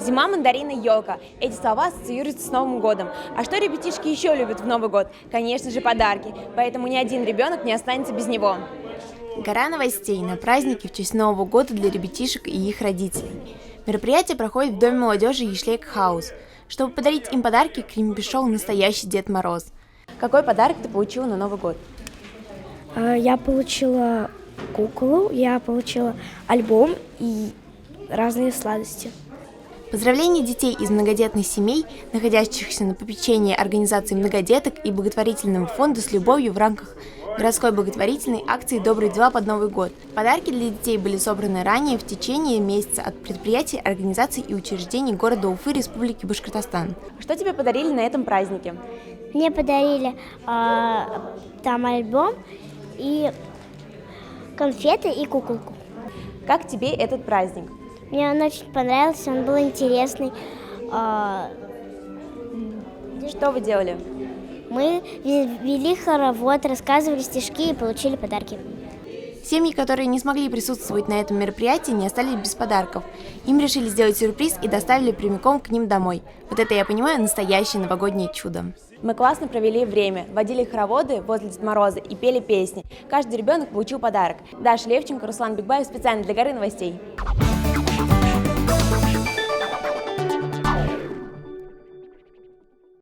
Зима, мандарины, елка. Эти слова ассоциируются с Новым годом. А что ребятишки еще любят в Новый год? Конечно же, подарки. Поэтому ни один ребенок не останется без него. Гора новостей на празднике в честь Нового года для ребятишек и их родителей. Мероприятие проходит в Доме молодежи Ишлейк Хаус. Чтобы подарить им подарки, к ним пришел настоящий Дед Мороз. Какой подарок ты получила на Новый год? Я получила куклу, я получила альбом и разные сладости. Поздравления детей из многодетных семей, находящихся на попечении организации многодеток и благотворительного фонда с любовью в рамках городской благотворительной акции «Добрые дела под Новый год». Подарки для детей были собраны ранее в течение месяца от предприятий, организаций и учреждений города Уфы, Республики Башкортостан. Что тебе подарили на этом празднике? Мне подарили там альбом и конфеты и куколку. Как тебе этот праздник? Мне он очень понравился, он был интересный. Что вы делали? Мы вели хоровод, рассказывали стишки и получили подарки. Семьи, которые не смогли присутствовать на этом мероприятии, не остались без подарков. Им решили сделать сюрприз и доставили прямиком к ним домой. Вот это, я понимаю, настоящее новогоднее чудо. Мы классно провели время, водили хороводы возле Деда Мороза и пели песни. Каждый ребенок получил подарок. Даша Левченко, Руслан Бикбаев специально для Горы новостей.